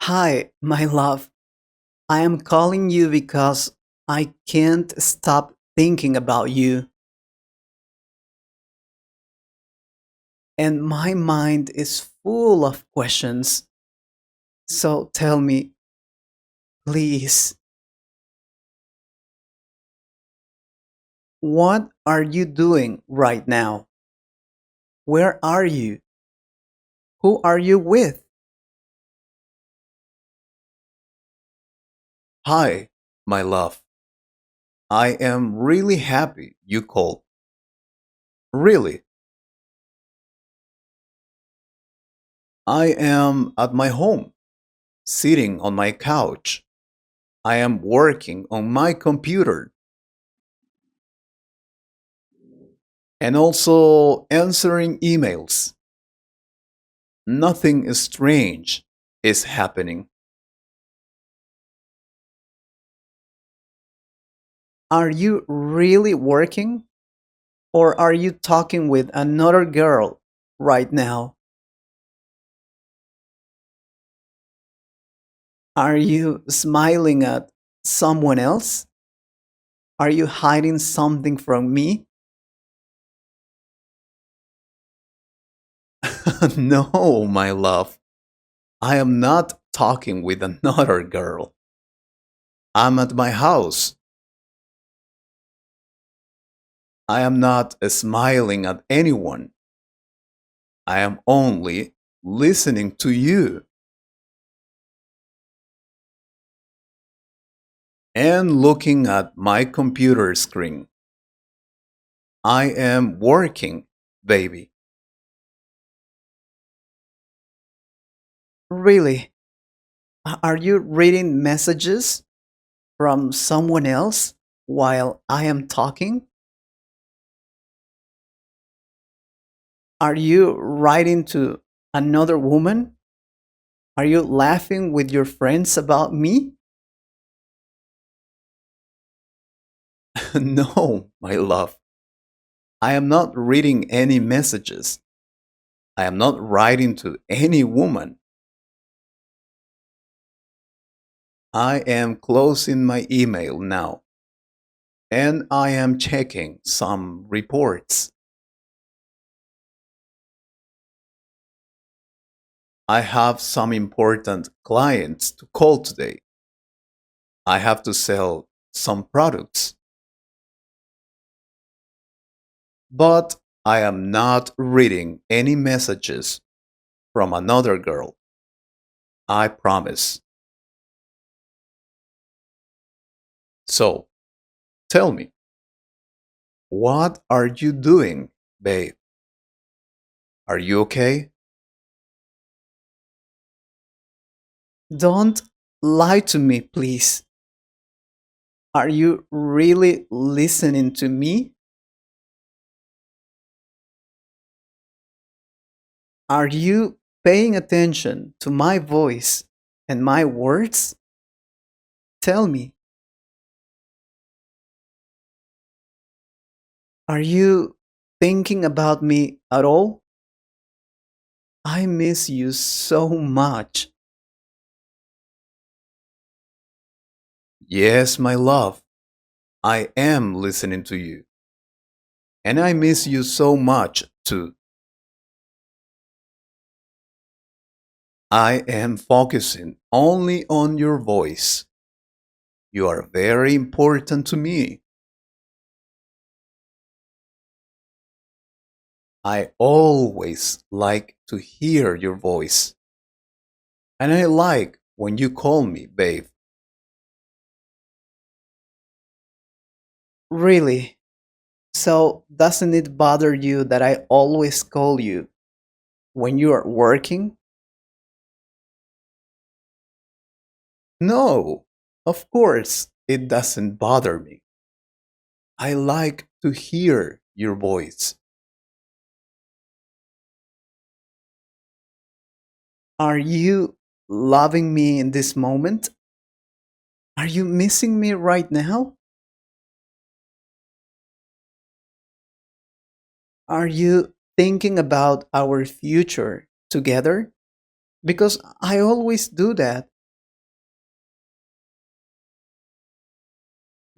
Hi, my love. I am calling you because I can't stop thinking about you, and my mind is full of questions. So tell me, please, what are you doing right now? Where are you? Who are you with? Hi, my love. I am really happy you called. Really, I am at my home, sitting on my couch. I am working on my computer and also answering emails. Nothing strange is happening. Are you really working? Or are you talking with another girl right now? Are you smiling at someone else? Are you hiding something from me? No, my love. I am not talking with another girl. I'm at my house. I am not smiling at anyone. I am only listening to you and looking at my computer screen. I am working, baby. Really? Are you reading messages from someone else while I am talking? Are you writing to another woman? Are you laughing with your friends about me? No, my love. I am not reading any messages. I am not writing to any woman. I am closing my email now and I am checking some reports. I have some important clients to call today. I have to sell some products, but I am not reading any messages from another girl. I promise. So, tell me, what are you doing, babe? Are you okay? Don't lie to me, please. Are you really listening to me? Are you paying attention to my voice and my words? Tell me, are you thinking about me at all? I miss you so much. Yes, my love, I am listening to you. And I miss you so much too. I am focusing only on your voice. You are very important to me. I always like to hear your voice. And I like when you call me, babe. Really? So, doesn't it bother you that I always call you when you are working? No, of course, it doesn't bother me. I like to hear your voice. Are you loving me in this moment? Are you missing me right now? Are you thinking about our future together? Because I always do that.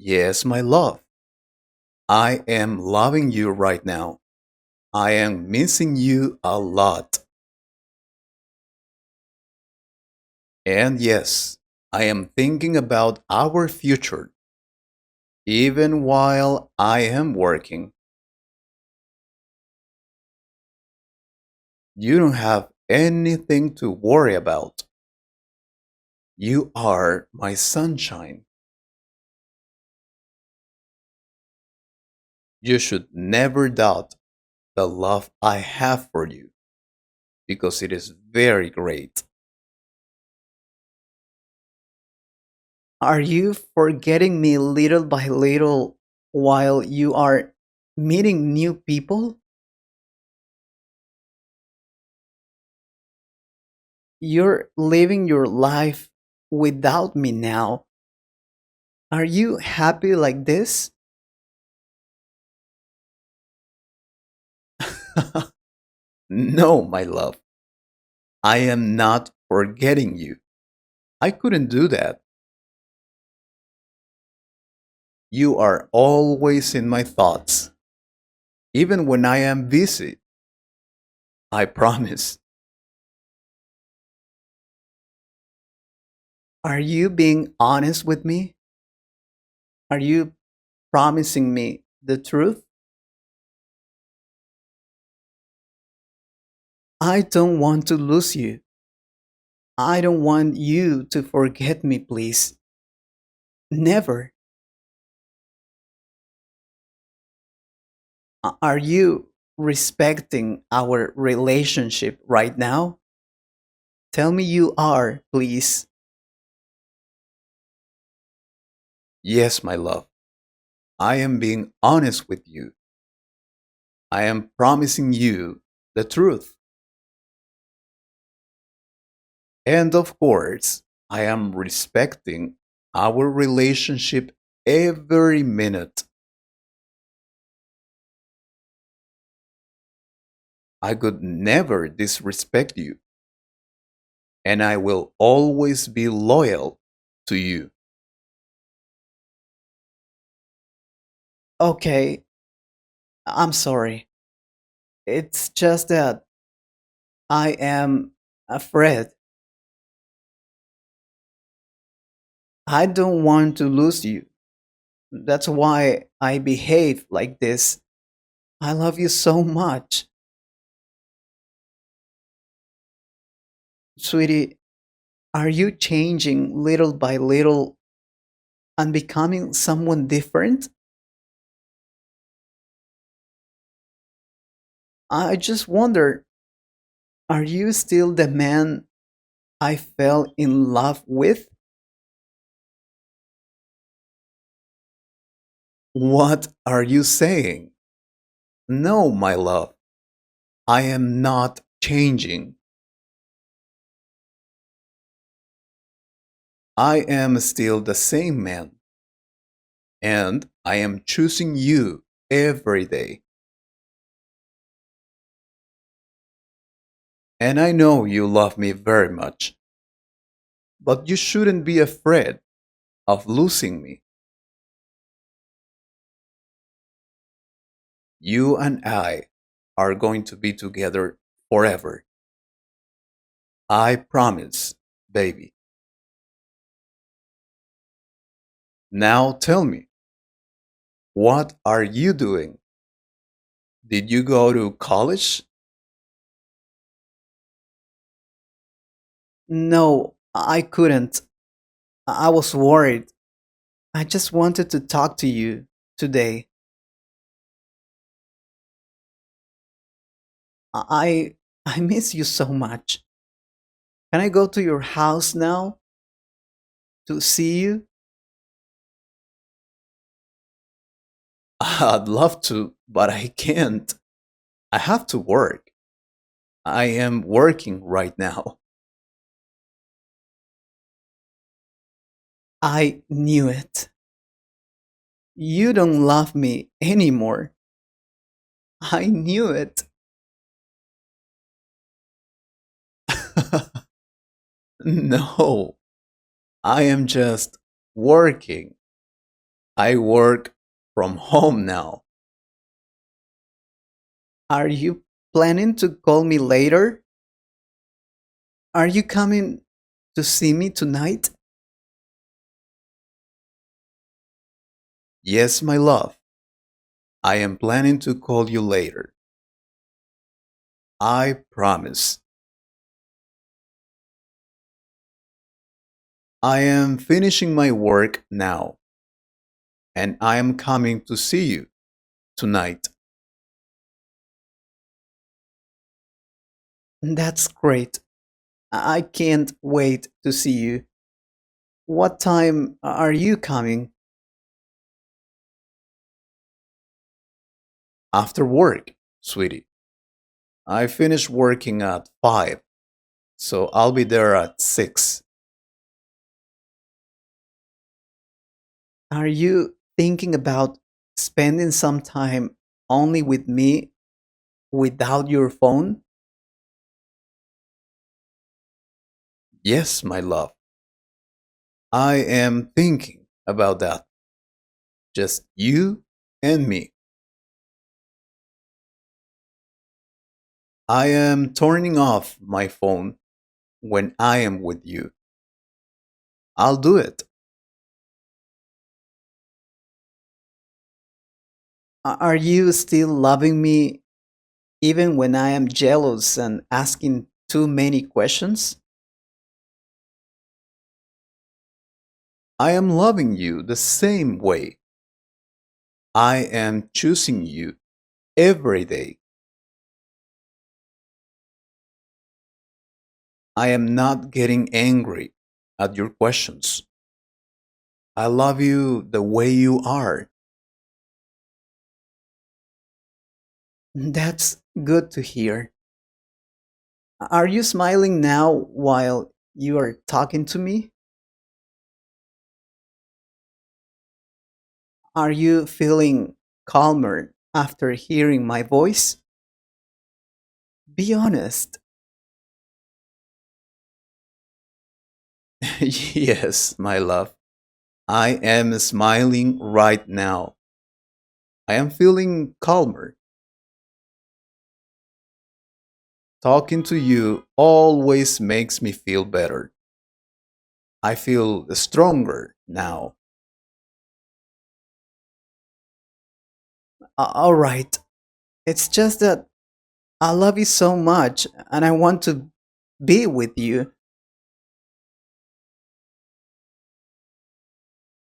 Yes, my love. I am loving you right now. I am missing you a lot. And yes, I am thinking about our future, even while I am working. You don't have anything to worry about. You are my sunshine. You should never doubt the love I have for you because it is very great. Are you forgetting me little by little while you are meeting new people? You're living your life without me now. Are you happy like this? No, my love, I am not forgetting you. I couldn't do that. You are always in my thoughts, even when I am busy. I promise. Are you being honest with me? Are you promising me the truth? I don't want to lose you. I don't want you to forget me, please. Never. Are you respecting our relationship right now? Tell me you are, please. Yes, my love, I am being honest with you. I am promising you the truth. And of course, I am respecting our relationship every minute. I could never disrespect you, and I will always be loyal to you. Okay, I'm sorry. It's just that I am afraid. I don't want to lose you. That's why I behave like this. I love you so much. Sweetie, are you changing little by little and becoming someone different? I just wonder, are you still the man I fell in love with? What are you saying? No, my love, I am not changing. I am still the same man, and I am choosing you every day. And I know you love me very much, but you shouldn't be afraid of losing me. You and I are going to be together forever. I promise, baby. Now tell me, what are you doing? Did you go to college? No, I couldn't. I was worried. I just wanted to talk to you today. I I miss you so much. Can I go to your house now to see you? I'd love to, but I can't. I have to work. I am working right now. I knew it. You don't love me anymore. I knew it. No, I am just working. I work from home now. Are you planning to call me later? Are you coming to see me tonight? Yes, my love. I am planning to call you later. I promise. I am finishing my work now, and I am coming to see you tonight. That's great. I can't wait to see you. What time are you coming? After work, sweetie. I finish working at 5, so I'll be there at 6. Are you thinking about spending some time only with me without your phone? Yes, my love. I am thinking about that. Just you and me. I am turning off my phone when I am with you. I'll do it. Are you still loving me even when I am jealous and asking too many questions? I am loving you the same way. I am choosing you every day. I am not getting angry at your questions. I love you the way you are. That's good to hear. Are you smiling now while you are talking to me? Are you feeling calmer after hearing my voice? Be honest. Yes, my love. I am smiling right now. I am feeling calmer. Talking to you always makes me feel better. I feel stronger now. All right. It's just that I love you so much and I want to be with you.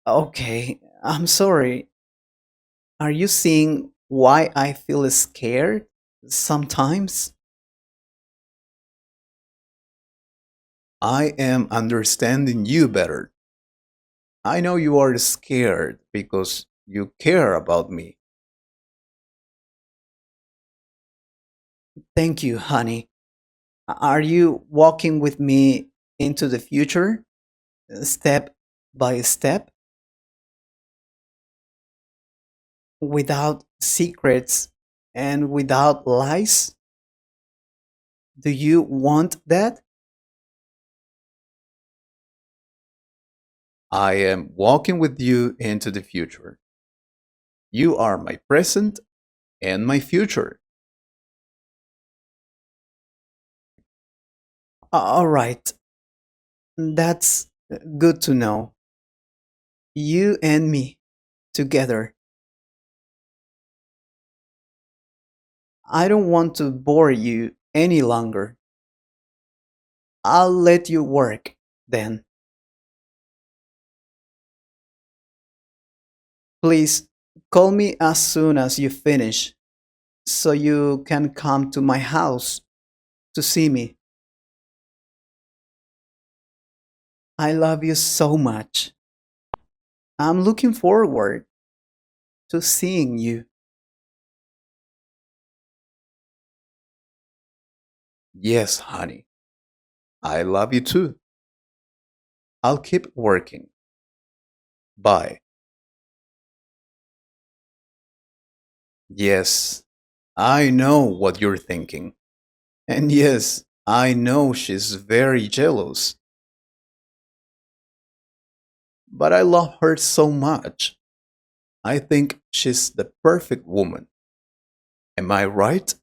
Okay, I'm sorry. Are you seeing why I feel scared sometimes? I am understanding you better. I know you are scared because you care about me. Thank you, honey. Are you walking with me into the future, step by step, without secrets and without lies? Do you want that? I am walking with you into the future. You are my present and my future. All right, that's good to know. You and me together. I don't want to bore you any longer. I'll let you work then. Please call me as soon as you finish so you can come to my house to see me. I love you so much. I'm looking forward to seeing you. Yes, honey. I love you too. I'll keep working. Bye. Yes, I know what you're thinking. And yes, I know she's very jealous. But I love her so much. I think she's the perfect woman. Am I right?